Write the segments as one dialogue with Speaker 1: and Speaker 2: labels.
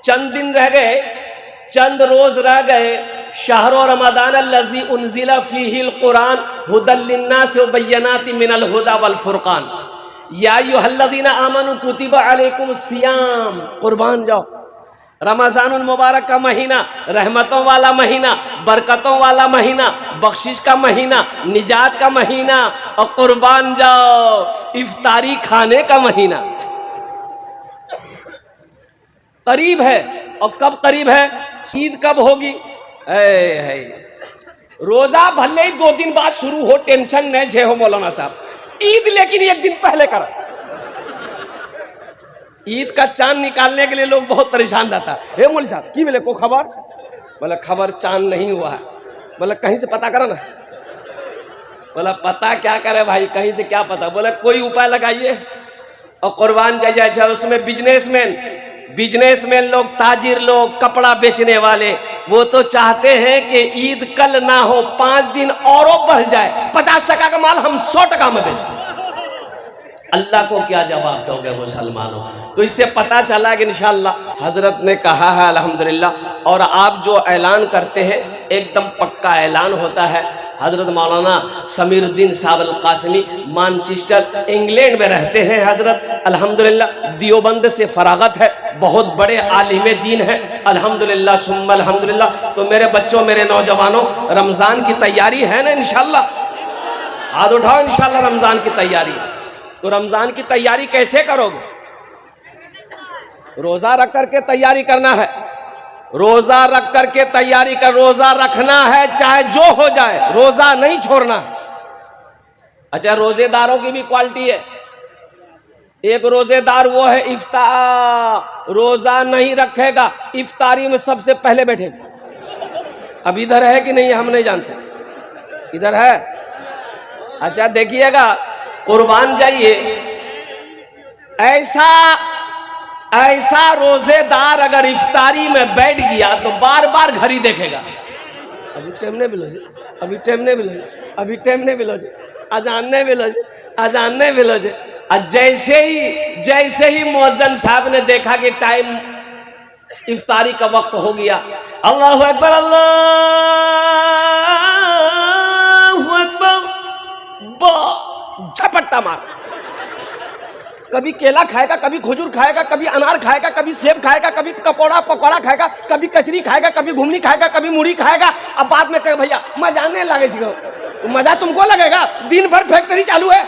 Speaker 1: चंद दिन रह गए, चंद रोज रह गए। शहरो रमज़ान अल्लज़ी उन्ज़िला फ़ीहिल कुरान हुदल लिन्नास व बय्यनातिम मिनल हुदा वल फुरक़ान या अय्युहल्लज़ीना आमनू कुतिबा अलैकुमुस सियाम। कुर्बान जाओ, रमज़ानुल मुबारक का महीना, रहमतों वाला महीना, बरकतों वाला महीना, बख्शिश का महीना, निजात का महीना, और कुर्बान जाओ इफ्तारी खाने का महीना करीब है। और कब करीब है? ईद कब होगी? है रोजा भले ही 2 दिन बाद शुरू हो, टेंशन नहीं झे हो मौलाना साहब, ईद लेकिन 1 दिन पहले करा। ईद का चांद निकालने के लिए लोग बहुत परेशान रहता है। हे मौलवी साहब की बोले को खबर? बोला खबर चांद नहीं हुआ है। बोला कहीं से पता करो ना। बोला पता क्या करे भाई, कहीं से क्या पता? बोला कोई उपाय लगाइए। और कुर्बान जाइए उसमें बिजनेसमैन लोग, ताजिर लोग, कपड़ा बेचने वाले, वो तो चाहते हैं कि ईद कल ना हो, 5 दिन और बढ़ जाए, 50 टका का माल हम 100 टका में बेचें। अल्लाह को क्या जवाब दोगे मुसलमानों? तो इससे पता चला कि इंशाअल्लाह हजरत ने कहा है अल्हम्दुलिल्लाह। और आप जो ऐलान करते हैं एकदम पक्का ऐलान होता है। हजरत मौलाना समीरुद्दीन साहब अल कासिमी मानचेस्टर इंग्लैंड में रहते हैं। हजरत अल्हम्दुलिल्लाह दियोबंद से फरागत है, बहुत बड़े आलिम दीन है अल्हम्दुलिल्लाह सुम्मा अल्हम्दुलिल्लाह। तो मेरे बच्चों, मेरे नौजवानों, रमज़ान की तैयारी है ना? इंशाअल्लाह हाथ उठाओ, इंशाअल्लाह रमज़ान की तैयारी। तो रमज़ान की तैयारी कैसे करोगे? रोज़ा रख करके तैयारी करना है, रोज़ा रख करके तैयारी कर, रोज़ा रखना है चाहे जो हो जाए, रोज़ा नहीं छोड़ना। अच्छा, रोज़ेदारों की भी क्वालिटी है। एक रोज़ेदार वो है इफ्तार, रोज़ा नहीं रखेगा, इफ्तारी में सबसे पहले बैठेगा। अब इधर है कि नहीं हम नहीं जानते, इधर है। अच्छा देखिएगा, कुर्बान जाइए, ऐसा रोजेदार अगर इफ्तारी में बैठ गया तो बार बार घड़ी देखेगा। अभी टाइम नहीं मिलो जी, अभी टाइम नहीं मिलो जी, अभी टाइम नहीं मिलो जी, अजान नहीं मिलो जी, अजान नहीं मिलो जी। जैसे ही मुअज्जिन साहब ने देखा कि टाइम इफ्तारी का वक्त हो गया, अल्लाहु अकबर, अल्लाहु अकबर, झपट्टा मार। कभी केला खाएगा, कभी खजूर खाएगा, कभी अनार खाएगा, कभी सेब खाएगा, कभी पकौड़ा खाएगा, कभी कचरी खाएगा, कभी घुमनी खाएगा, कभी मूढ़ी खाएगा। अब बाद में कहे भैया मजा नहीं लगे, तो मजा तुमको लगेगा, दिन भर फैक्ट्री चालू है।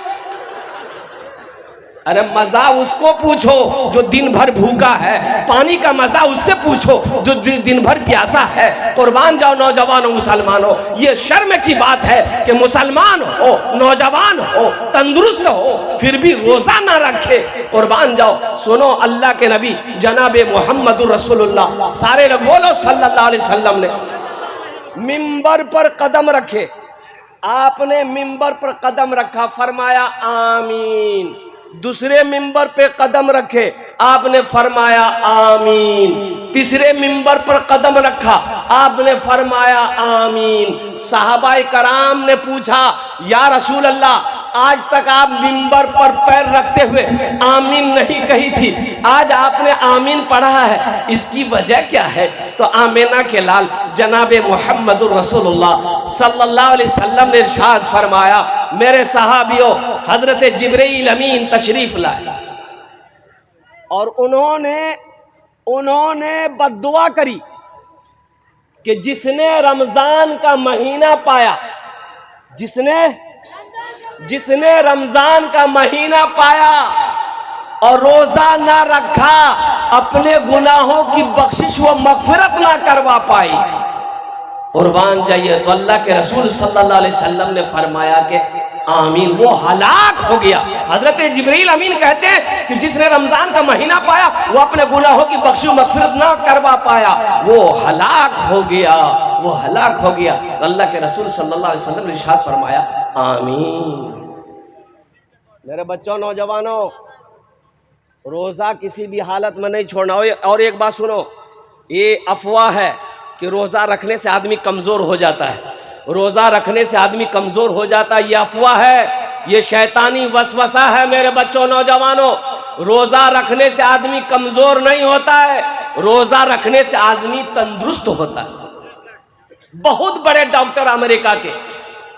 Speaker 1: अरे मजा उसको पूछो जो दिन भर भूखा है, पानी का मजा उससे पूछो जो दिन भर प्यासा है। कुर्बान जाओ नौजवानों, मुसलमानों, ये शर्म की बात है कि मुसलमान हो, नौजवान हो, तंदुरुस्त हो, फिर भी रोजा ना रखे। कुर्बान जाओ। सुनो, अल्लाह के नबी जनाबे मोहम्मदुर रसूलुल्लाह सारे लोग बोलो सल्लल्लाहु अलैहि वसल्लम ने मिंबर पर कदम रखे। आपने मिंबर पर कदम रखा, फरमाया आमीन। दूसरे मिंबर पे कदम रखे, आपने फरमाया आमीन। तीसरे मिंबर पर कदम रखा, आपने फरमाया आमीन। सहाबाए कराम ने पूछा, या रसूल अल्लाह, आज तक आप मिंबर पर पैर रखते हुए आमीन नहीं कही थी, आज आपने आमीन पढ़ा है, इसकी वजह क्या है? तो आमीना के लाल जनाबे मोहम्मदुर रसूलुल्लाह सल्लल्लाहु अलैहि वसल्लम ने इरशाद फरमाया, मेरे सहाबियों, हजरत जिब्रील अमीन तशरीफ लाए और उन्होंने बद्दुआ करी कि जिसने रमजान का महीना पाया, जिसने रमजान का महीना पाया और रोजा ना रखा, अपने गुनाहों की बख्शिश व मगफिरत ना करवा पाई। कुर्बान जाइए। तो अल्लाह के रसूल सल्लल्लाहु अलैहि वसल्लम ने फरमाया कि आमीन, वो हलाक हो गया। हजरत जिब्रील अमीन कहते हैं कि जिसने रमजान का महीना पाया, वो अपने गुनाहों की बख्शिश व मगफिरत ना करवा पाया, वो हलाक हो गया, वो हलाक हो गया। तो अल्लाह के रसूल सल्लल्लाहु अलैहि वसल्लम ने इरशाद फरमाया आमीन। मेरे बच्चों, नौजवानों, रोजा किसी भी हालत में नहीं छोड़ना। और एक बात सुनो, ये अफवाह है कि रोजा रखने से आदमी कमजोर हो जाता है, रोजा रखने से आदमी कमजोर हो जाता है, ये अफवाह है, ये शैतानी वसवसा है। मेरे बच्चों, नौजवानों, रोजा रखने से आदमी कमजोर नहीं होता है। रोजा रखने से आदमी तंदुरुस्त होता है। बहुत बड़े डॉक्टर अमेरिका के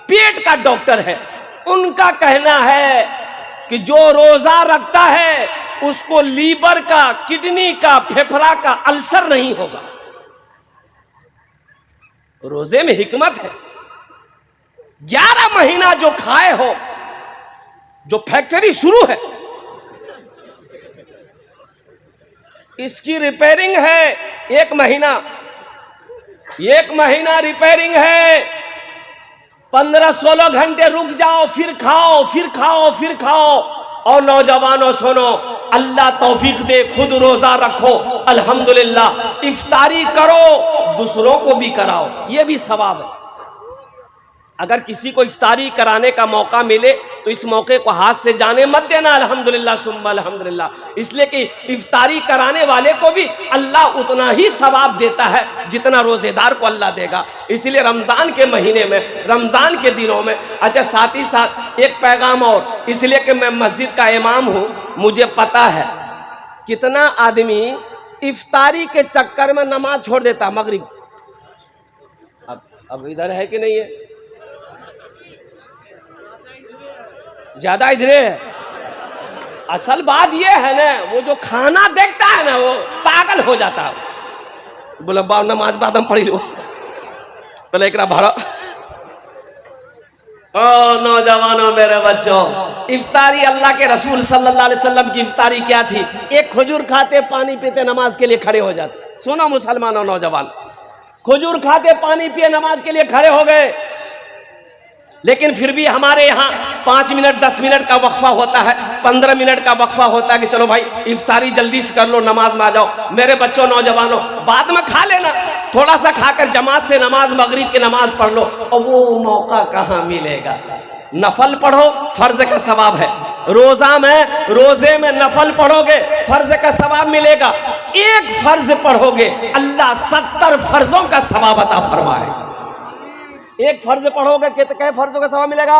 Speaker 1: पेट का डॉक्टर है, उनका कहना है कि जो रोजा रखता है उसको लीवर का, किडनी का, फेफड़ा का अल्सर नहीं होगा। रोजे में हिकमत है। 11 महीना जो खाए हो, जो फैक्ट्री शुरू है इसकी रिपेयरिंग है 1 महीना, 1 महीना रिपेयरिंग है। 15-16 घंटे रुक जाओ, फिर खाओ, फिर खाओ, फिर खाओ। और नौजवानों सुनो, अल्लाह तौफीक दे, खुद रोजा रखो, अल्हम्दुलिल्लाह, इफ्तारी करो, दूसरों को भी कराओ, ये भी सवाब है। अगर किसी को इफ्तारी कराने का मौका मिले तो इस मौके को हाथ से जाने मत देना, अल्हम्दुलिल्लाह सुम्मा अल्हम्दुलिल्लाह। इसलिए कि इफ्तारी कराने वाले को भी अल्लाह उतना ही सवाब देता है जितना रोजेदार को अल्लाह देगा। इसलिए रमज़ान के महीने में, रमज़ान के दिनों में, अच्छा साथ ही साथ एक पैगाम और, इसलिए कि मैं मस्जिद का इमाम हूँ, मुझे पता है कितना आदमी इफ्तारी के चक्कर में नमाज छोड़ देता मगरिब। अब इधर है कि नहीं है? ज्यादा इधरे है। असल बात ये है ना, वो जो खाना देखता है ना वो पागल हो जाता है। बोला बाब नमाज बाद हम पढ़ी लो, बोले एक भाड़ा। ओ नौजवानों, मेरे बच्चों, इफ्तारी अल्लाह के रसूल सल्लल्लाहु अलैहि वसल्लम की इफ्तारी क्या थी? एक खजूर खाते, पानी पीते, नमाज के लिए खड़े हो जाते। सुनो मुसलमानों, नौजवान, खजूर खाते, पानी पिए, नमाज के लिए खड़े हो गए। लेकिन फिर भी हमारे यहाँ 5 मिनट 10 मिनट का वक्फा होता है, 15 मिनट का वक्फा होता है कि चलो भाई इफ्तारी जल्दी से कर लो, नमाज में आ जाओ। मेरे बच्चों, नौजवानों, बाद में खा लेना, थोड़ा सा खाकर जमात से नमाज, मगरिब की नमाज पढ़ लो। और वो मौका कहाँ मिलेगा? नफल पढ़ो, फर्ज का सवाब है। रोजे में नफल पढ़ोगे, फर्ज का सवाब मिलेगा। एक फर्ज पढ़ोगे, अल्लाह 70 फर्जों का सवाब अता फरमाएगा। एक फर्ज पढ़ोगे कितने फर्जों का सवाब मिलेगा?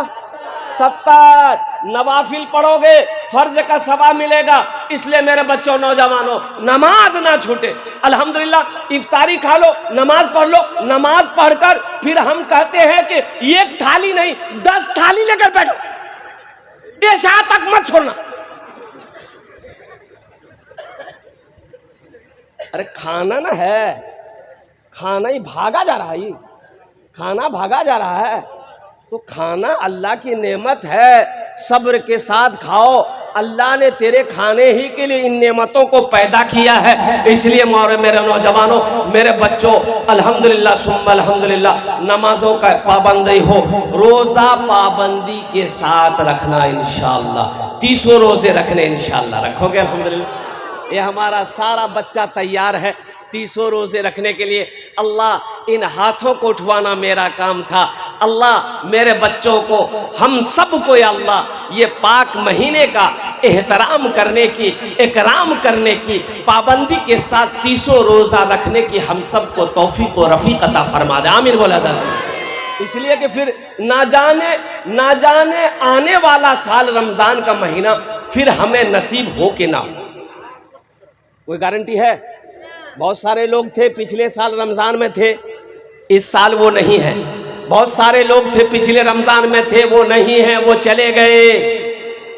Speaker 1: 70। नवाफिल पढ़ोगे, फर्ज का सवाब मिलेगा। इसलिए मेरे बच्चों, नौजवानों, नमाज ना छूटे। अल्हम्दुलिल्लाह, इफ्तारी खा लो, नमाज पढ़ लो। नमाज पढ़कर फिर हम कहते हैं कि एक थाली नहीं 10 थाली लेकर बैठो, ये शाह तक मत छोड़ना। अरे खाना ना है, खाना ही भागा जा रहा है, खाना भागा जा रहा है। तो खाना अल्लाह की नेमत है, सब्र के साथ खाओ। अल्लाह ने तेरे खाने ही के लिए इन नेमतों को पैदा किया है। इसलिए मेरे नौजवानों, मेरे बच्चों, अल्हम्दुलिल्लाह सुम्मा अल्हम्दुलिल्लाह, नमाजों का पाबंदी हो, रोज़ा पाबंदी के साथ रखना इंशाअल्लाह। 30 रोज़े रखने इंशाअल्लाह, रखोगे? अल्हम्दुलिल्लाह, ये हमारा सारा बच्चा तैयार है 30 रोज़े रखने के लिए। अल्लाह, इन हाथों को उठवाना मेरा काम था। अल्लाह, मेरे बच्चों को, हम सब को, या अल्लाह, ये पाक महीने का एहतराम करने की, इकराम करने की, पाबंदी के साथ 30 रोज़ा रखने की हम सब को तौफीक और रफ़ीक अता फरमा दे। आमीन बोला था। इसलिए कि फिर ना जाने आने वाला साल रमज़ान का महीना फिर हमें नसीब हो कि ना हो, कोई गारंटी है? बहुत सारे लोग थे पिछले साल रमज़ान में थे, इस साल वो नहीं है। बहुत सारे लोग थे पिछले रमज़ान में थे, वो नहीं है, वो चले गए।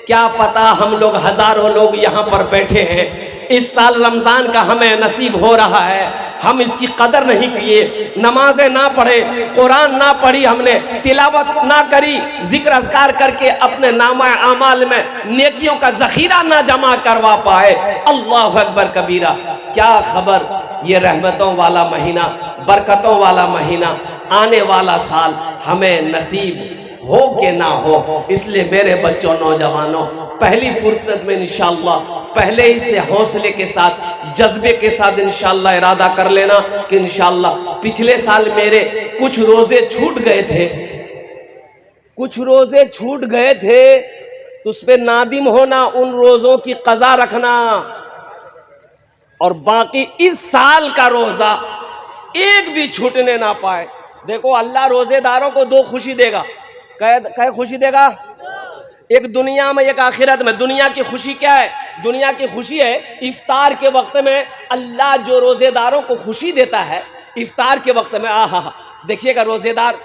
Speaker 1: क्या पता हम लोग हज़ारों लोग यहाँ पर बैठे हैं, इस साल रमज़ान का हमें नसीब हो रहा है, हम इसकी कदर नहीं किए, नमाजें ना पढ़े, कुरान ना पढ़ी, हमने तिलावत ना करी, जिक्र अज़कार करके अपने नामा आमाल में नेकियों का ज़ख़ीरा ना जमा करवा पाए। अल्लाह अकबर कबीरा। क्या खबर, ये रहमतों वाला महीना, बरकतों वाला महीना, आने वाला साल हमें नसीब हो के ना हो। इसलिए मेरे बच्चों, नौजवानों, पहली फुर्सत में इंशाअल्लाह पहले ही से हौसले के साथ, जज्बे के साथ इंशाअल्लाह इरादा कर लेना कि इंशाअल्लाह पिछले साल मेरे कुछ रोजे छूट गए थे, तो उस पर नादिम होना, उन रोजों की कज़ा रखना, और बाकी इस साल का रोजा एक भी छूटने ना पाए। देखो, अल्लाह रोजेदारों को 2 खुशी देगा। कै खुशी देगा? एक दुनिया में एक आखिरत में। दुनिया की खुशी क्या है? दुनिया की खुशी है इफ्तार के वक्त में अल्लाह जो रोजेदारों को खुशी देता है इफ्तार के वक्त में। आहा, देखिएगा रोजेदार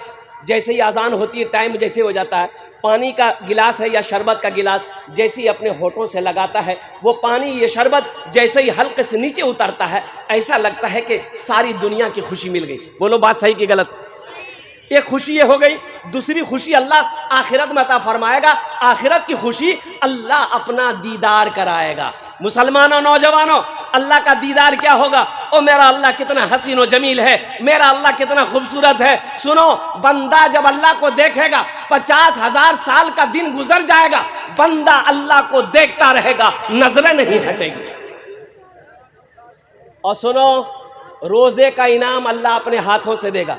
Speaker 1: जैसे ही आज़ान होती है, टाइम जैसे हो जाता है, पानी का गिलास है या शरबत का गिलास जैसे ही अपने होठों से लगाता है, वो पानी ये शरबत जैसे ही हल्के से नीचे उतरता है, ऐसा लगता है कि सारी दुनिया की खुशी मिल गई। बोलो बात सही कि गलत? एक खुशी ये हो गई। दूसरी खुशी अल्लाह आखिरत में अता फरमाएगा। आखिरत की खुशी अल्लाह अपना दीदार कराएगा। मुसलमानों, नौजवानों, अल्लाह का दीदार क्या होगा? ओ मेरा अल्लाह कितना हसीन व जमील है, मेरा अल्लाह कितना खूबसूरत है। सुनो, बंदा जब अल्लाह को देखेगा 50,000 साल का दिन गुजर जाएगा, बंदा अल्लाह को देखता रहेगा, नजरें नहीं हटेगी। और सुनो, रोजे का इनाम अल्लाह अपने हाथों से देगा।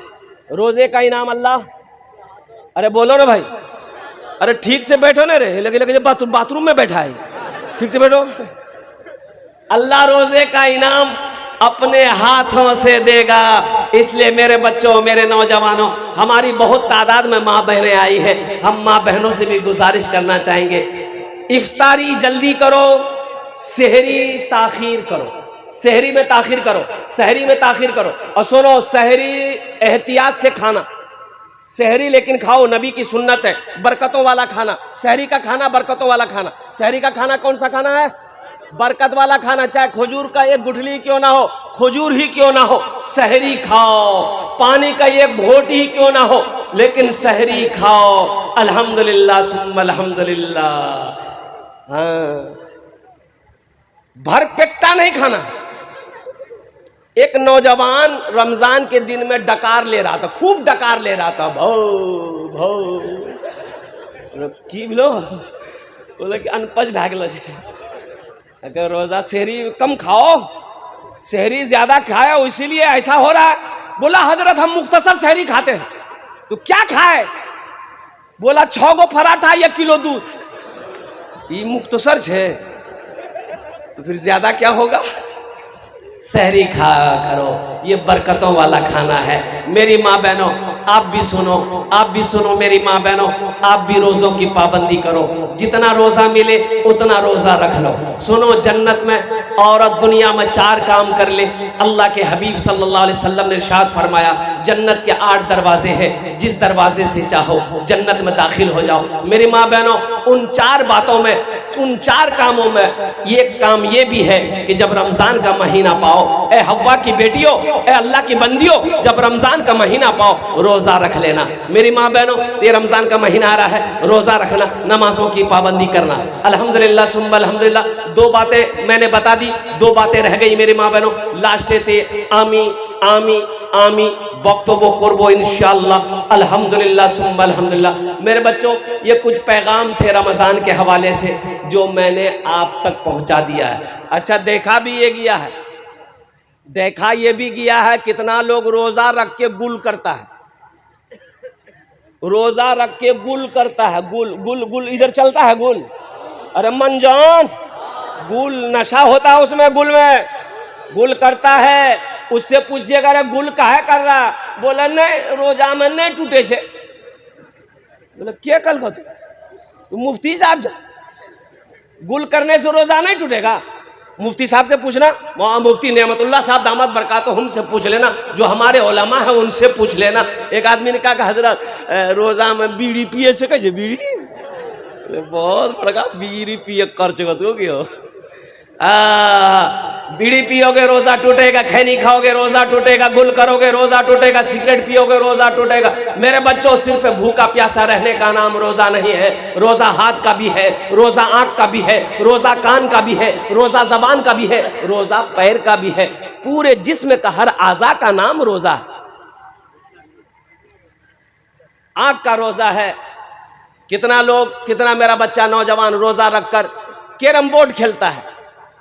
Speaker 1: रोजे का इनाम अल्लाह, अरे बोलो ना भाई, अरे ठीक से बैठो ना रे, लगे लगे बाथरूम में बैठा है, ठीक से बैठो। अल्लाह रोजे का इनाम अपने हाथों से देगा। इसलिए मेरे बच्चों, मेरे नौजवानों, हमारी बहुत तादाद में माँ बहनें आई है, हम माँ बहनों से भी गुजारिश करना चाहेंगे, इफ्तारी जल्दी करो, सहरी ताखीर करो, सहरी में ताखीर करो, सहरी में ताखीर करो। और सुनो, सहरी एहतियात से खाना, सहरी लेकिन खाओ, नबी की सुन्नत है, बरकतों वाला खाना। सहरी का खाना बरकतों वाला खाना। सहरी का खाना कौन सा खाना है? बरकत वाला खाना। चाहे खजूर का एक गुठली क्यों ना हो, खजूर ही क्यों ना हो, सहरी खाओ। पानी का एक घोट ही क्यों ना हो, लेकिन सहरी खाओ। अल्हम्दुलिल्लाह सुम्मा अल्हम्दुलिल्लाह। हाँ, भर पेटा नहीं खाना। एक नौजवान रमजान के दिन में डकार ले रहा था, खूब डकार ले रहा था, भौ भौ की बोलो, बोले कि अनपच भागलो छे। अगर रोजा सहरी कम खाओ, सहरी ज्यादा खाया इसीलिए ऐसा हो रहा है। बोला हजरत हम मुख्तसर सहरी खाते हैं। तो क्या खाए? बोला 6 गो पराठा 1 किलो दूध। ये मुख्तसर छे तो फिर ज्यादा क्या होगा? सहरी खा करो, ये बरकतों वाला खाना है। मेरी माँ बहनों, आप भी सुनो, आप भी सुनो मेरी माँ बहनों, आप भी रोज़ों की पाबंदी करो। जितना रोज़ा मिले उतना रोज़ा रख लो। सुनो, जन्नत में औरत दुनिया में 4 काम कर ले। अल्लाह के हबीब सल्लल्लाहु अलैहि वसल्लम ने इरशाद फरमाया, जन्नत के 8 दरवाजे हैं, जिस दरवाजे से चाहो जन्नत में दाखिल हो जाओ। मेरी माँ बहनों, उन 4 बातों में, उन 4 कामों में एक काम ये भी है कि जब रमजान का महीना पाओ, ए हव्वा की बेटियों, ए अल्लाह की बंदियों, जब रमजान का महीना पाओ रोजा रख लेना। मेरी माँ बहनों, ये रमजान का महीना आ रहा है, रोजा रखना, नमाजों की पाबंदी करना। अल्हम्दुलिल्लाह सुम्मा अल्हम्दुलिल्लाह। 2 बातें मैंने बता दी, 2 बातें रह गई मेरी माँ बहनों, लास्टे थे आमी आमी आमी वक्तों करबो इंशाअल्लाह। अल्हम्दुलिल्लाह सुम्मा अल्हम्दुलिल्लाह। मेरे बच्चों, ये कुछ पैगाम थे रमज़ान के हवाले से जो मैंने आप तक पहुंचा दिया है। अच्छा, देखा भी ये गया है, देखा ये भी गया है कितना लोग रोजा रख के गुल करता है, रोजा रख के गुल करता है। गुल गुल गुल इधर चलता है गुल। अरे मनजान, गुल नशा होता है उसमें, गुल में गुल करता है। उससे पूछिएगा अरे गुल काहे कर रहा? बोला नहीं, रोजा में नहीं टूटे छे। बोला क्या कल को तो मुफ्ती साहब, गुल करने से रोजा नहीं टूटेगा? मुफ्ती साहब से पूछना, मुफ्ती नेमतुल्लाह साहब दामद बरकातुहुम से पूछ लेना, जो हमारे उलमा है उनसे पूछ लेना। एक आदमी ने कहा कि हजरत रोजा में बीड़ी पिए से कहे बीड़ी, बहुत बड़का बीड़ी पिए कर चुका तो क्यों? बीड़ी पियोगे रोजा टूटेगा, खैनी खाओगे रोजा टूटेगा, गुल करोगे रोजा टूटेगा, सिगरेट पियोगे रोजा टूटेगा। मेरे बच्चों, सिर्फ भूखा प्यासा रहने का नाम रोजा नहीं है। रोजा हाथ का भी है, रोजा आंख का भी है, रोजा कान का भी है, रोजा जबान का भी है, रोजा पैर का भी है। पूरे जिस्म का हर आज़ा का नाम रोजा है। आंख का रोजा है। कितना लोग, कितना मेरा बच्चा नौजवान रोजा रखकर कैरम बोर्ड खेलता है,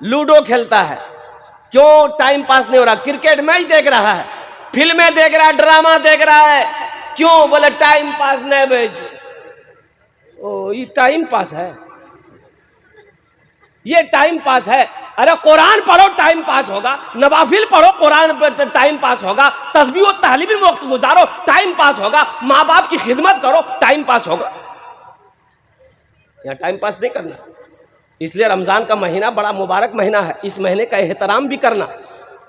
Speaker 1: लूडो खेलता है। क्यों टाइम पास नहीं हो रहा? क्रिकेट मैच देख रहा है, फिल्में देख रहा है, ड्रामा देख रहा है। क्यों? बोले टाइम पास नहीं भेज। ओ, ये टाइम पास है, ये टाइम पास है। अरे कुरान पढ़ो, टाइम पास होगा। नवाफिल पढ़ो, कुरान पर टाइम पास होगा। तस्बीह और तहलील में वक्त गुजारो, टाइम पास होगा। माँ बाप की खिदमत करो, टाइम पास होगा। यहाँ टाइम पास नहीं करना। इसलिए रमज़ान का महीना बड़ा मुबारक महीना है, इस महीने का एहतराम भी करना।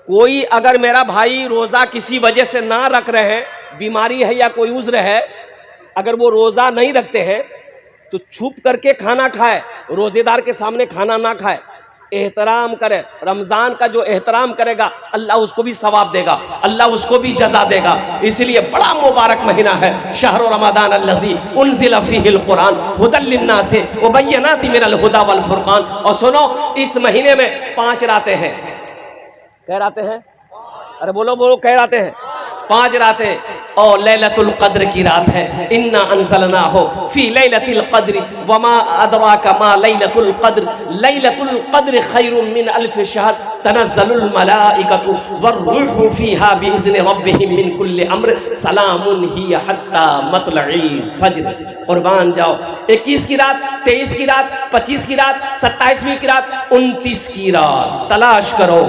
Speaker 1: कोई अगर मेरा भाई रोज़ा किसी वजह से ना रख रहे हैं, बीमारी है या कोई उज़्र है, अगर वो रोज़ा नहीं रखते हैं तो छुप करके खाना खाए, रोज़ेदार के सामने खाना ना खाए, एहतराम करे। रमज़ान का जो एहतराम करेगा अल्लाह उसको भी सवाब देगा, अल्लाह उसको भी जज़ा देगा। इसलिए बड़ा मुबारक महीना है शहर रमज़ान अल्लज़ी उन्ज़िल फ़ीहिल क़ुरान हुदल लिन्नास व बय्यनातिन मिनल हुदा वल फ़ुरक़ान। और सुनो, इस महीने में 5 रातें हैं। कै रातें हैं? अरे बोलो बोलो, कै रातें हैं? 5 रातें। और लैलतुल क़द्र की रात है। इन्ना अंज़लनाहु फ़ी लैलतिल क़द्र वमा अदराका मा लैलतुल क़द्र लैलतुल क़द्र खैरुम मिन अल्फ़ शहर तनज़्ज़लुल मलाइकतु वर्रूहु फ़ीहा बिइज़्नि रब्बिहिम मिन कुल्लि अम्र सलामुन हिय हत्ता मत्लइल फ़ज्र। कुर्बान जाओ, 21 की रात, 23 की रात, 25 की रात, 27वीं की रात, 29 की रात तलाश करो,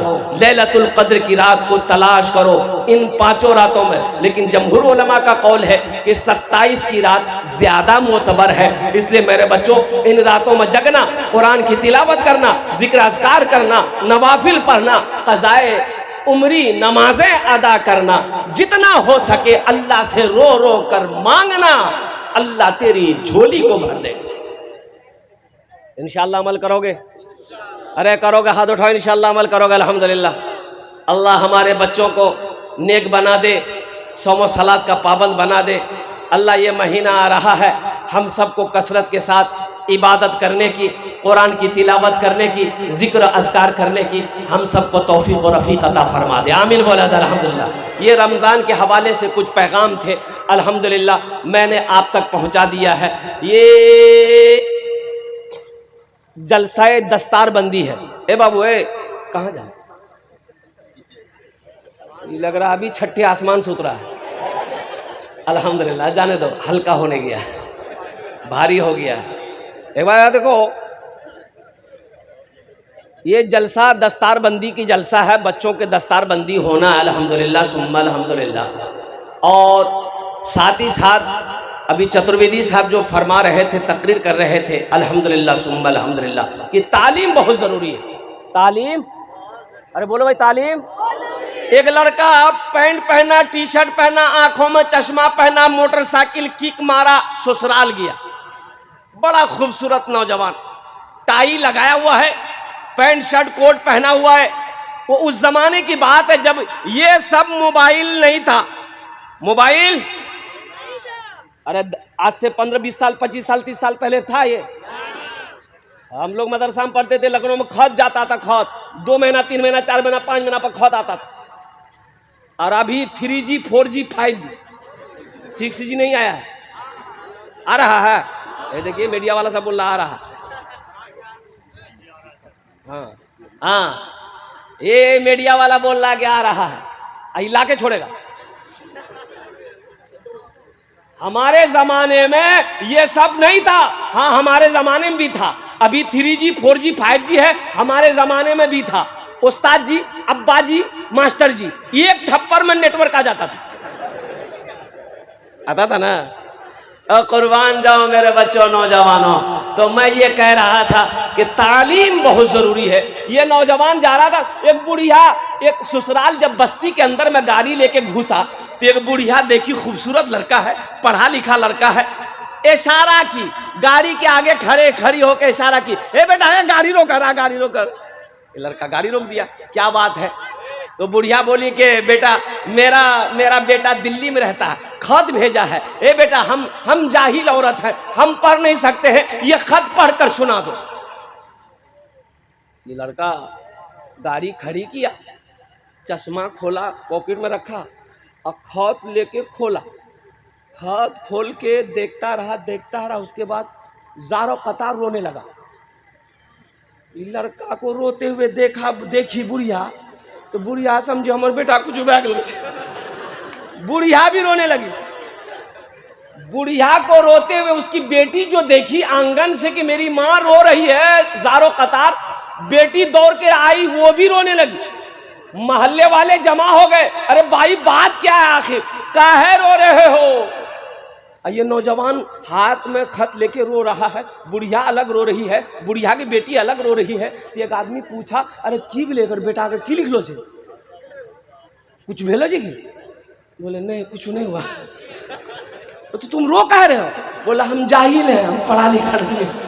Speaker 1: लैलतुल क़द्र की रात को तलाश करो इन 5 रातों में। लेकिन जमहूर उलमा का कौल है कि 27 की रात ज्यादा मोतबर है। इसलिए मेरे बच्चों, इन रातों में जगना, कुरान की तिलावत करना, जिक्र अज़कार करना, नवाफिल पढ़ना, क़ज़ाए उम्री नमाजें अदा करना, जितना हो सके अल्लाह से रो रो कर मांगना, अल्लाह तेरी झोली को भर देगा। इंशाअल्लाह अमल करोगे? अरे करोगे? हाथ उठाओ, इंशाअल्लाह अमल करोगे। अल्हम्दुलिल्लाह। अल्लाह हमारे बच्चों को नेक बना दे, सौम सलात का पाबंद बना दे। अल्लाह ये महीना आ रहा है, हम सबको कसरत के साथ इबादत करने की, कुरान की तिलावत करने की, जिक्र अज़कार करने की हम सबको तौफीक और रफ़ीक अता फरमा दे। आमीन बोला। अल्हम्दुलिल्लाह। ये रमज़ान के हवाले से कुछ पैगाम थे, अल्हम्दुलिल्लाह मैंने आप तक पहुँचा दिया है। ये जलसाए दस्तारबंदी है। ए बाबू, ए कहाँ जा लग रहा अभी छठे आसमान से उतरा है। अल्हम्दुलिल्लाह, जाने दो, हल्का होने गया, भारी हो गया। एक बार देखो, ये जलसा दस्तारबंदी की जलसा है, बच्चों के दस्तारबंदी होना है। अल्हम्दुलिल्लाह सुम्मा अल्हम्दुलिल्लाह। और साथ ही साथ अभी चतुर्वेदी साहब जो फरमा रहे थे, तकरीर कर रहे थे, अल्हम्दुलिल्लाह सुम्मा अल्हम्दुलिल्लाह, कि तालीम बहुत ज़रूरी है। तालीम, अरे बोलो भाई, तालीम। एक लड़का पैंट पहना, टी शर्ट पहना, आंखों में चश्मा पहना, मोटरसाइकिल किक मारा, ससुराल गया। बड़ा खूबसूरत नौजवान, टाई लगाया हुआ है, पैंट शर्ट कोट पहना हुआ है। वो उस जमाने की बात है जब ये सब मोबाइल नहीं था। मोबाइल अरे आज से 15-20 साल, 25 साल, 30 साल पहले था ये। हम लोग मदरसा में पढ़ते थे, लखनऊ में खत जाता था, खत 2 महीना, 3 महीना, 4 महीना, 5 महीना पर खत आता था। और अभी 3G, 4G, 5G, 6G नहीं आया है, आ रहा है। ये देखिए मीडिया वाला सब बोल रहा आ रहा। हाँ हाँ, ये मीडिया वाला बोल रहा कि आ रहा है, ला के छोड़ेगा। हमारे जमाने में ये सब नहीं था। हाँ, हमारे जमाने में भी था। अभी 3G, 4G, 5G है, हमारे जमाने में भी था। उस्ताद जी, अब्बा जी, मास्टर जी, एक थप्पड़ में नेटवर्क आ जाता था। आता था ना। और कुर्बान जाओ मेरे बच्चों, नौजवानों, तो मैं ये कह रहा था कि तालीम बहुत जरूरी है। ये नौजवान जा रहा था, एक बुढ़िया, एक ससुराल जब बस्ती के अंदर में गाड़ी लेके घुसा तो एक बुढ़िया देखी, खूबसूरत लड़का है, पढ़ा लिखा लड़का है, इशारा की, गाड़ी के आगे खड़ी होकर इशारा की, ए बेटा है गाड़ी रोक रहा, गाड़ी रोक। लड़का गाड़ी रोक दिया। क्या बात है? तो बुढ़िया बोली कि बेटा, मेरा बेटा दिल्ली में रहता है, खत भेजा है। ए बेटा, हम जाहिल औरत हैं, हम पढ़ नहीं सकते हैं, ये खत पढ़कर सुना दो। ये लड़का गाड़ी खड़ी किया, चश्मा खोला, पॉकेट में रखा और खत लेके खोला। खत खोल के देखता रहा। उसके बाद ज़ारो कतार रोने लगा। लड़का को रोते हुए देखी बुढ़िया, तो बुढ़िया समझे हमारे बेटा कुछ बैग लगे। बुढ़िया भी रोने लगी। बुढ़िया को रोते हुए उसकी बेटी जो देखी आंगन से कि मेरी माँ रो रही है ज़ारो कतार, बेटी दौड़ के आई, वो भी रोने लगी। मोहल्ले वाले जमा हो गए। अरे भाई, बात क्या है आखिर, काहे रो रहे हो? ये नौजवान हाथ में खत लेके रो रहा है, बुढ़िया अलग रो रही है, बुढ़िया की बेटी अलग रो रही है। तो एक आदमी पूछा, अरे की लेकर बेटा के की लिख लो छे, कुछ भेलो जी? बोले नहीं कुछ नहीं हुआ। तो तुम रो कह रहे हो? बोला हम जाहिल हैं, हम पढ़ा लिखा नहीं है,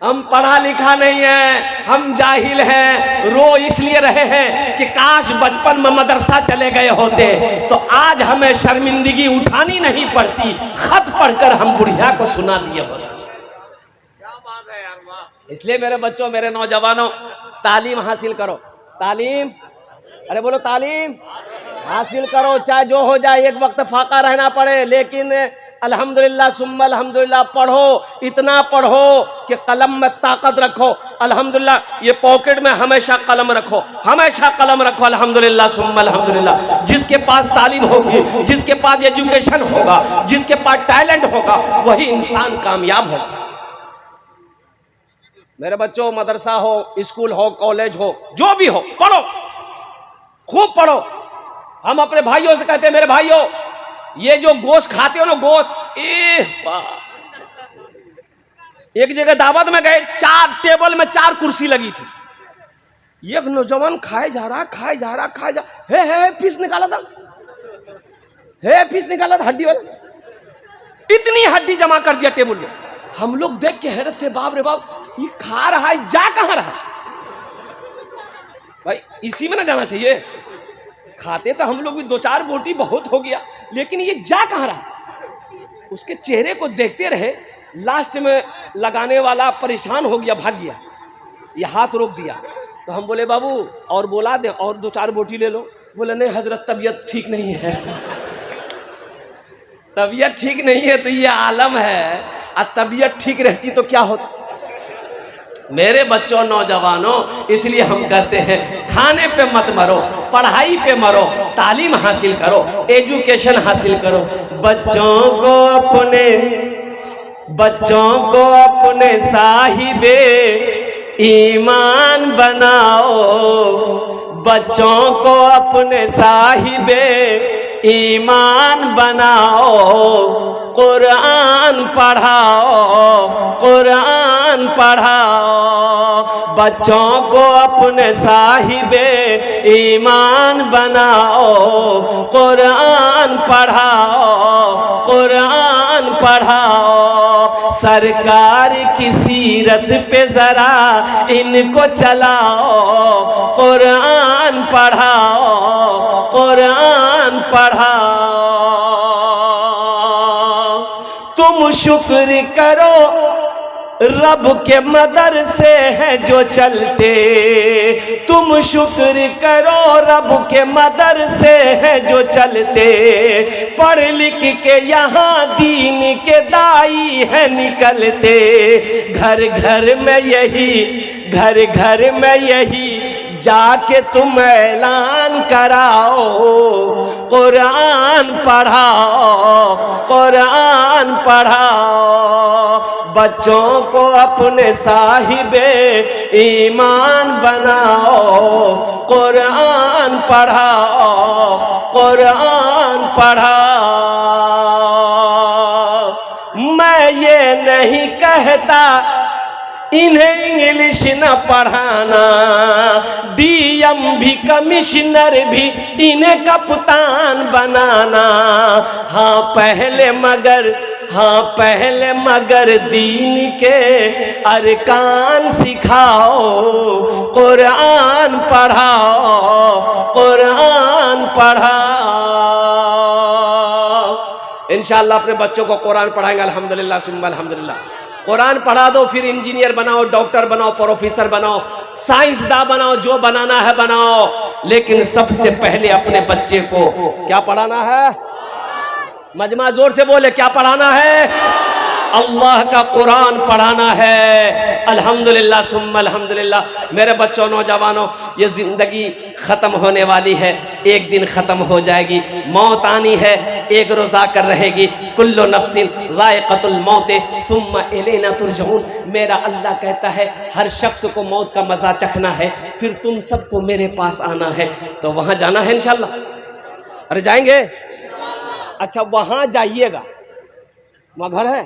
Speaker 1: हम पढ़ा लिखा नहीं है, हम जाहिल हैं। रो इसलिए रहे हैं कि काश बचपन में मदरसा चले गए होते तो आज हमें शर्मिंदगी उठानी नहीं पड़ती, खत पढ़कर हम बुढ़िया को सुना दिए होते। क्या बात है यार, वाह। इसलिए मेरे बच्चों, मेरे नौजवानों, तालीम हासिल करो। तालीम, अरे बोलो तालीम हासिल करो, चाहे जो हो जाए, एक वक्त फाका रहना पड़े, लेकिन अल्हम्दुलिल्लाह सुम्मा अल्हम्दुलिल्लाह पढ़ो, इतना पढ़ो कि कलम में ताकत रखो। अल्हम्दुलिल्लाह ये पॉकेट में हमेशा कलम रखो, हमेशा कलम रखो। अल्हम्दुलिल्लाह सुम्मा अल्हम्दुलिल्लाह। जिसके पास तालीम होगी, जिसके पास एजुकेशन होगा, जिसके पास टैलेंट होगा, वही इंसान कामयाब होगा। मेरे बच्चों, मदरसा हो, स्कूल हो, कॉलेज हो, जो भी हो, पढ़ो, खूब पढ़ो। हम अपने भाइयों से कहते हैं, मेरे भाइयों ये जो गोश्त खाते हो ना, गोश्त, एक जगह दावत में गए, 4 टेबल में 4 कुर्सी लगी थी। एक नौजवान खाए जा रहा, खाए जा रहा, खाए जा, हे पीस निकाला था, हे पीस निकाला था हड्डी वाला, इतनी हड्डी जमा कर दिया टेबल में। हम लोग देख के हैरत थे, बाप रे बाप, ये खा रहा है, जा कहां रहा भाई? इसी में ना जाना चाहिए। खाते तो हम लोग भी 2-4 बोटी बहुत हो गया, लेकिन ये जा कहां रहा? उसके चेहरे को देखते रहे। लास्ट में लगाने वाला परेशान हो गया, भाग गया, ये हाथ रोक दिया। तो हम बोले बाबू और बोला दे, और 2-4 बोटी ले लो। बोले नहीं हजरत, तबीयत ठीक नहीं है। तबीयत ठीक नहीं है तो ये आलम है, और तबीयत ठीक रहती तो क्या होता? मेरे बच्चों, नौजवानों, इसलिए हम कहते हैं खाने पे मत मरो, पढ़ाई पे मरो, तालीम हासिल करो, एजुकेशन हासिल करो। बच्चों को अपने साहिबे ईमान बनाओ, बच्चों को अपने साहिबे ईमान बनाओ। कुरान पढ़ाओ, कुरान पढ़ाओ, बच्चों को अपने साहिबे ईमान बनाओ। कुरान पढ़ाओ, कुरान पढ़ाओ, सरकार की सीरत पे जरा इनको चलाओ। कुरान पढ़ाओ, कुरान पढ़ाओ। तुम शुक्र करो रब के मदरसे हैं जो चलते, तुम शुक्र करो रब के मदरसे हैं जो चलते। पढ़ लिख के यहाँ दीन के दाई है निकलते। घर घर में यही, घर घर में यही जाके तुम ऐलान कराओ। कुरान पढ़ाओ, कुरान पढ़ाओ, बच्चों को अपने साहिबे ईमान बनाओ। कुरान पढ़ाओ, कुरान पढ़ाओ। मैं ये नहीं कहता इन्हें इंग्लिश न पढ़ाना, डीएम भी कमिश्नर भी इन्हें कप्तान बनाना। हाँ पहले मगर दीन के अरकान सिखाओ। कुरान पढ़ाओ, कुरान पढ़ाओ। इंशाअल्लाह अपने बच्चों को कुरान पढ़ाएंगे। अल्हम्दुलिल्लाह सुम्मा अल्हम्दुलिल्लाह। कुरान पढ़ा दो, फिर इंजीनियर बनाओ, डॉक्टर बनाओ, प्रोफेसर बनाओ, साइंसदान बनाओ, जो बनाना है बनाओ। लेकिन सबसे पहले अपने बच्चे को क्या पढ़ाना है? मजमा जोर से बोले, क्या पढ़ाना है? अल्लाह का कुरान पढ़ाना है। अल्हम्दुलिल्लाह सुम्मा अल्हम्दुलिल्लाह। मेरे बच्चों, नौजवानों, ये जिंदगी खत्म होने वाली है, एक दिन खत्म हो जाएगी। मौत आनी है, एक रोज आकर रहेगी। कुल्लु नफ्सिन ज़ाइक़तुल मौत सुम्मा इलैना तुरजऊन। मेरा अल्लाह कहता है हर शख्स को मौत का मजा चखना है, फिर तुम सबको मेरे पास आना है। तो वहां जाना है इंशाअल्लाह। अरे जाएंगे? अच्छा वहां जाइएगा, वहां घर है?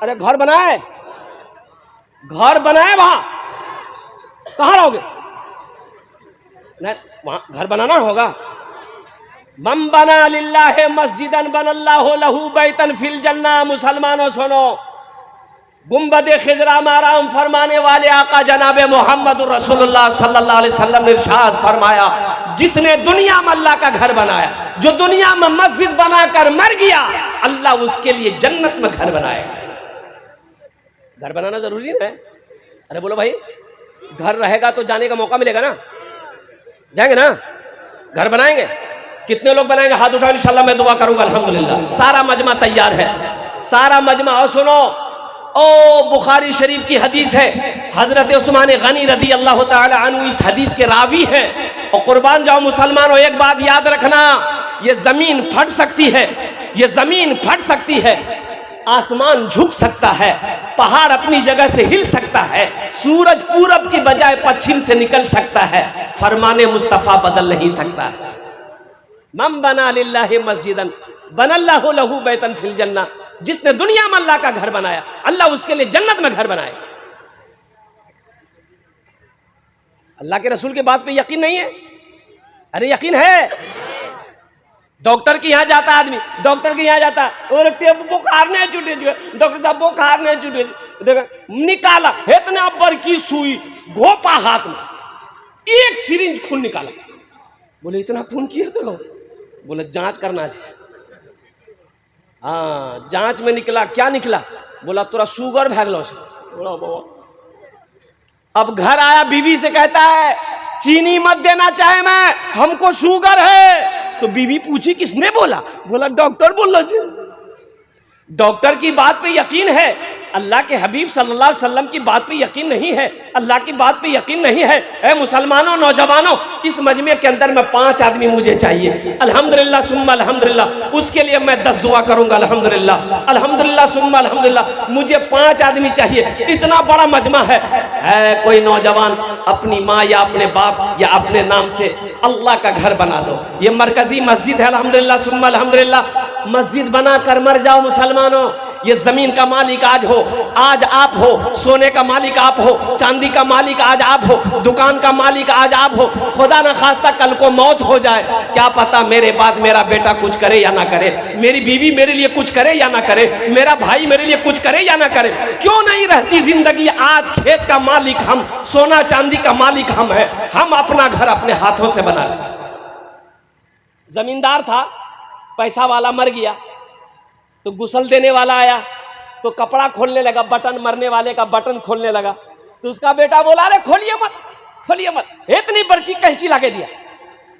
Speaker 1: अरे घर बनाए, घर बनाए, वहां कहां रहोगे? नहीं, वहां घर बनाना होगा। मम बना लिल्लाहि मस्जिदन बनल्लाहु लहू बैतन फिल जन्ना। मुसलमानों सुनो, गुंबद खिजरा में आराम फरमाने वाले आका जनाब मोहम्मद रसूलुल्लाह सल्लल्लाहु अलैहि वसल्लम ने इरशाद फरमाया, जिसने दुनिया में अल्लाह का घर बनाया, जो दुनिया में मस्जिद बनाकर मर गया, अल्लाह उसके लिए जन्नत में घर बनाएगा। घर बनाना जरूरी है? अरे बोलो भाई, घर रहेगा तो जाने का मौका मिलेगा ना, जाएंगे ना? घर बनाएंगे? कितने लोग बनाएंगे? हाथ उठाओ, इंशाल्लाह मैं दुआ करूंगा। अल्हम्दुलिल्लाह सारा मजमा तैयार है, सारा मजमा। और सुनो, ओ बुखारी शरीफ की हदीस है, हजरत उस्मान गनी रदी अल्लाह ताला अन्हु इस हदीस के रावी हैं। और कुर्बान जाओ मुसलमानों, एक बात याद रखना, ये जमीन फट सकती है, ये जमीन फट सकती है, आसमान झुक सकता है, पहाड़ अपनी जगह से हिल सकता है, सूरज पूरब की बजाय पश्चिम से निकल सकता है, फरमाने मुस्तफा बदल नहीं सकता। मम बना लिल्लाहि मस्जिदन बनल्लाहु लहू बैतन फिल जन्ना। जिसने दुनिया में अल्लाह का घर बनाया, अल्लाह उसके लिए जन्नत में घर बनाए। अल्लाह के रसूल के बात पे यकीन नहीं है? अरे यकीन है। डॉक्टर के यहां जाता आदमी, डॉक्टर के यहां जाता और बुखार नहीं छूटे, डॉक्टर साहब बुखार नहीं छूटे, देखा निकाला इतना बर की सुई, घोपा हाथ में, एक सिरिंज खून निकाला। बोले इतना खून किया तो? बोले जांच करना चाहिए। हाँ, जांच में निकला, क्या निकला? बोला तोरा शुगर भागलो। अब घर आया, बीवी से कहता है चीनी मत देना चाहे मैं, हमको शुगर है। तो बीवी पूछी किसने बोला? बोला डॉक्टर बोला जी। डॉक्टर की बात पे यकीन है, अल्लाह के हबीब सल्लल्लाहु अलैहि वसल्लम की बात पे यकीन नहीं है, अल्लाह की बात पे यकीन नहीं है। ऐ मुसलमानों, नौजवानों, इस मजमे के अंदर में 5 आदमी मुझे चाहिए। अल्हम्दुलिल्लाह सुम्मा अल्हम्दुलिल्लाह, उसके लिए मैं 10 दुआ करूंगा। अल्हम्दुलिल्लाह अल्हम्दुलिल्लाह सुम्मा अल्हम्दुलिल्लाह, मुझे 5 आदमी चाहिए। इतना बड़ा मजमा है कोई नौजवान अपनी माँ या अपने बाप या अपने नाम से अल्लाह का घर बना दो। ये मरकजी मस्जिद है, अल्हम्दुलिल्लाह सुम्मा अल्हम्दुलिल्लाह। मस्जिद बना कर मर जाओ मुसलमानों। ये जमीन का मालिक आज हो, आज आप हो, सोने का मालिक आप हो, चांदी का मालिक आज आप हो, दुकान का मालिक आज आप हो। खुदा न खास्ता कल को मौत हो जाए, क्या पता मेरे बाद मेरा बेटा कुछ करे या ना करे, मेरी बीवी मेरे लिए कुछ करे या ना करे, मेरा भाई मेरे लिए कुछ करे या ना करे। क्यों नहीं रहती जिंदगी? आज खेत का मालिक हम, सोना चांदी का मालिक हम है, हम अपना घर अपने हाथों से बना लें। जमींदार था, पैसा वाला मर गया, तो गुसल देने वाला आया, तो कपड़ा खोलने लगा, बटन, मरने वाले का बटन खोलने लगा। तो उसका बेटा बोला अरे खोलिए मत, खोलिए मत। इतनी बड़की कैंची लाके दिया,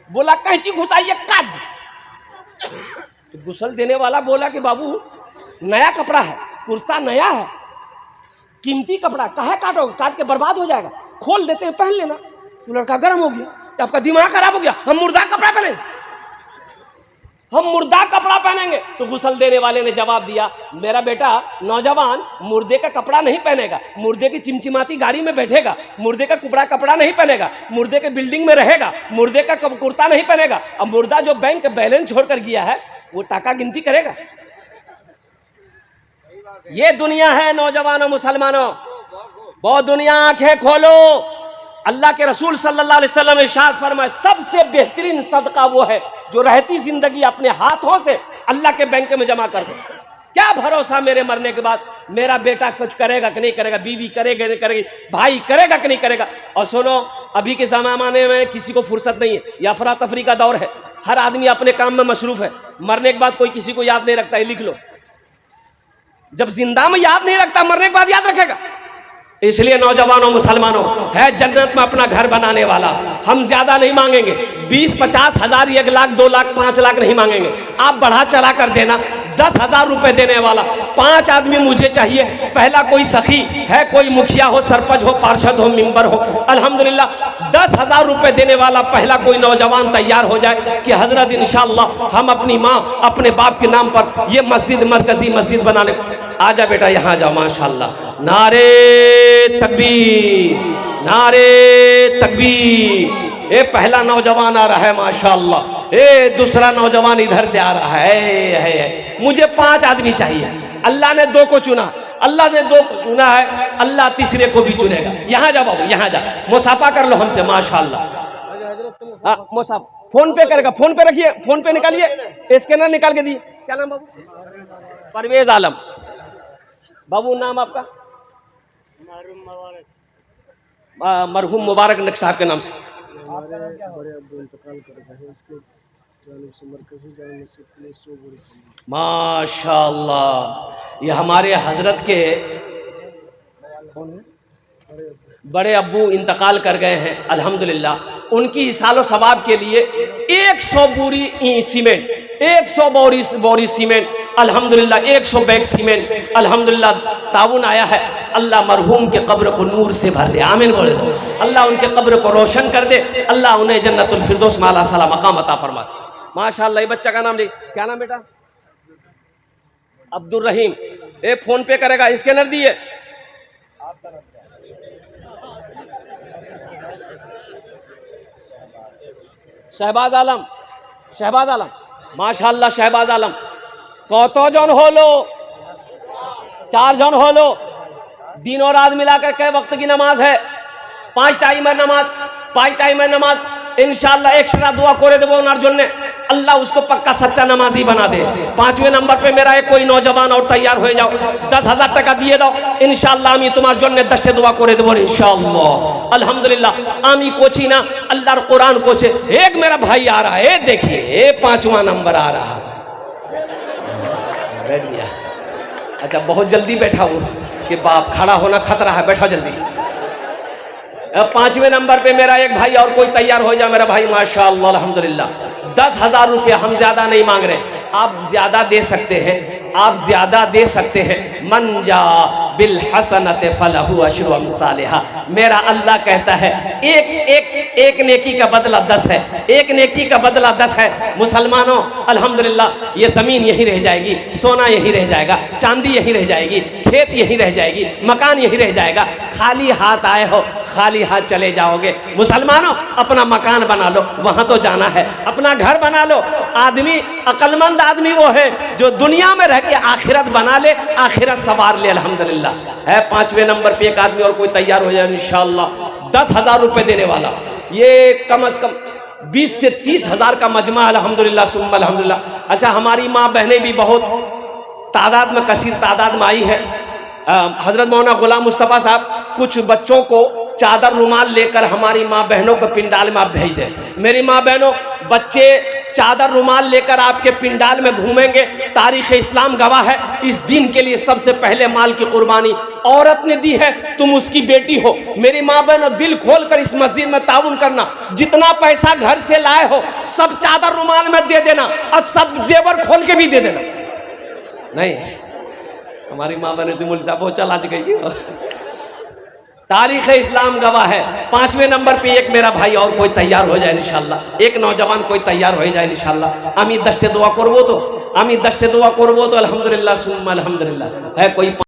Speaker 1: बोला कैंची घुसाइए, काट दी। तो गुसल देने वाला बोला कि बाबू नया कपड़ा है, कुर्ता नया है, कीमती कपड़ा, काहे काटोगे? काट के बर्बाद हो जाएगा, खोल देते हैं, पहन लेना। तो लड़का गर्म हो गया, आपका दिमाग खराब हो गया, हम मुर्दा कपड़ा पहनेंगे, हम मुर्दा कपड़ा पहनेंगे। तो गुसल देने वाले ने जवाब दिया, मेरा बेटा नौजवान मुर्दे का कपड़ा नहीं पहनेगा, मुर्दे की चिमचिमाती गाड़ी में बैठेगा, मुर्दे का कपड़ा नहीं पहनेगा, मुर्दे के बिल्डिंग में रहेगा, मुर्दे का कुर्ता नहीं पहनेगा। अब मुर्दा जो बैंक बैलेंस छोड़कर गया है, वो टाका गिनती करेगा। ये दुनिया है नौजवानों, मुसलमानों, बहुत दुनिया, आंखें खोलो। अल्लाह के रसूल सल्लल्लाहु अलैहि वसल्लम ने इरशाद फरमाया, सबसे बेहतरीन सदका वो है जो रहती जिंदगी अपने हाथों से अल्लाह के बैंक में जमा कर दो। क्या भरोसा मेरे मरने के बाद मेरा बेटा कुछ करेगा कि नहीं करेगा, बीवी करेगा नहीं करेगी, भाई करेगा कि नहीं करेगा। और सुनो, अभी के जमाने में किसी को फुर्सत नहीं है, ये अफरा तफरी का दौर है, हर आदमी अपने काम में मशरूफ है। मरने के बाद कोई किसी को याद नहीं रखता, ये लिख लो। जब जिंदा में याद नहीं रखता, मरने के बाद याद रखेगा। इसलिए नौजवानों, मुसलमानों, है जन्नत में अपना घर बनाने वाला। हम ज्यादा नहीं मांगेंगे, 20-50 हजार, 1 लाख, 2 लाख, 5 लाख नहीं मांगेंगे। आप बढ़ा चढ़ा कर देना। 10,000 रुपए देने वाला 5 आदमी मुझे चाहिए। पहला कोई सखी है, कोई मुखिया हो, सरपंच हो, पार्षद हो, मेंबर हो, अल्हम्दुलिल्लाह 10,000 रुपए देने वाला पहला कोई नौजवान तैयार हो जाए कि हजरत इंशाअल्लाह हम अपनी माँ, अपने बाप के नाम पर ये मस्जिद, मरकजी मस्जिद बनाने। आजा बेटा, यहाँ जाओ, माशाअल्लाह। नारे तकबीर, नारे तकबीर, ये पहला नौजवान आ रहा है माशाअल्लाह, ये दूसरा नौजवान इधर से आ रहा है। मुझे 5 आदमी चाहिए, अल्लाह ने 2 को चुना, अल्लाह ने 2 को चुना है, अल्लाह तीसरे को भी चुनेगा। यहाँ जा बाबू, यहाँ जा, मुसाफा कर लो हमसे माशाअल्लाह। हाँ मुसाफा, फोन पे करेगा, फोन पे रखिए, फोन पे निकालिए, स्कैनर निकाल के दिए। क्या नाम बाबू? परवेज आलम। बाबू नाम आपका? मरहूम मुबारक नक साहब के नाम से।
Speaker 2: हमारे बड़े अब्बू इंतकाल कर गए, इसके जानिब से मरकजी जाम मस्जिद के लिए 100 बोरी ज़मीन।
Speaker 1: माशाअल्लाह, ये हमारे हजरत के बड़े अब्बू इंतकाल कर गए हैं अल्हम्दुलिल्लाह। उनकी सालो सवाब के लिए 100 बोरी सीमेंट, 100 बोरी सीमेंट अल्हम्दुलिल्लाह, 100 बैग सीमेंट अल्हम्दुलिल्लाह ताउन आया है। अल्लाह मरहूम के कब्र को नूर से भर दे, आमीन बोले दो। अल्लाह उनके कब्र को रोशन कर दे, अल्लाह उन्हें जन्नतुल फिरदौस में आला साला मकाम अता फरमा दे। माशाअल्लाह। ये बच्चा का नाम नहीं, क्या नाम बेटा? अब्दुल रहीम। ए फोन पे करेगा, स्कैनर दिए। शहबाज आलम, शहबाज आलम माशाअल्लाह। शहबाज आलम कत जन होलो? 4 जन होलो। दिन और रात मिलाकर कै वक्त की नमाज है? 5 टाइमर नमाज, 5 टाइमर नमाज इंशाअल्लाह। एक्स्ट्रा दुआ करे देबो ओनार जन्ने, अल्लाह उसको पक्का सच्चा नमाजी बना दे। 5वें नंबर पे मेरा एक कोई नौजवान और तैयार हो जाओ, 10,000 टाका दिए दो इंशाअल्लाह। आमी तुम्हार जन्ने 10 दुआ करे देबो इंशाअल्लाह अल्हम्दुलिल्लाह। आमी कोची ना अल्लाहर कुरान कोचे। एक मेरा भाई आ रहा है, देखिए 5वां नंबर आ रहा है, बैठ गया। अच्छा बहुत जल्दी बैठा हो कि बाप खड़ा होना खतरा है, बैठा जल्दी। 5वें नंबर पे मेरा एक भाई और कोई तैयार हो जाए मेरा भाई माशाअल्लाह अल्हम्दुलिल्लाह। 10,000 रुपया हम ज्यादा नहीं मांग रहे, आप ज्यादा दे सकते हैं, आप ज्यादा दे सकते हैं। मन जा बिल हसनत फलहु अशरु अमसालिहा। मेरा अल्लाह कहता है एक नेकी का बदला 10 है, एक नेकी का बदला 10 है। मुसलमानों अल्हम्दुलिल्लाह, ये जमीन यही रह जाएगी, सोना यही रह जाएगा, चांदी यही रह जाएगी, खेत यही रह जाएगी, मकान यही रह जाएगा। खाली हाथ आए हो, खाली हाथ चले जाओगे। मुसलमानों अपना मकान बना लो, वहां तो जाना है। अपना घर बना लो। आदमी अक्लमंद आदमी वो है जो दुनिया में रह के आखिरत बना ले, आखिरत सवार ले अल्हम्दुलिल्लाह है। 5वें नंबर पे एक आदमी और कोई तैयार हो जाए इंशाअल्लाह। 10,000 रुपए देने वाला, ये कम से कम 20 से 30,000 का मजमा अल्हम्दुलिल्लाह सुम्मा अल्हम्दुलिल्लाह। अच्छा हमारी माँ बहनें भी बहुत तादाद में, कसीर तादाद में आई है। हजरत मौलाना गुलाम मुस्तफ़ा साहब कुछ बच्चों को चादर रुमाल लेकर हमारी माँ बहनों को पिंडाल में आप भेज दें। मेरी माँ बहनों, बच्चे चादर रुमाल लेकर आपके पिंडाल में घूमेंगे। तारीख इस्लाम गवाह है, इस दिन के लिए सबसे पहले माल की कुर्बानी औरत ने दी है, तुम उसकी बेटी हो। मेरी माँ बहनों, दिल खोल कर इस मस्जिद में ताउन करना। जितना पैसा घर से लाए हो सब चादर रुमाल में दे देना, और सब जेवर खोल के भी दे देना। नहीं, हमारी माँ बहन मुल साहब बहुत चला गई। तारीख इस्लाम गवाह है। 5वें नंबर पे एक मेरा भाई और कोई तैयार हो जाए इंशाअल्लाह, एक नौजवान कोई तैयार हो जाए इंशाअल्लाह। आमी 10 दुआ करबो तो, आमी 10 दुआ करबो तो अल्हम्दुलिल्लाह सुम्मा अल्हम्दुलिल्लाह है। कोई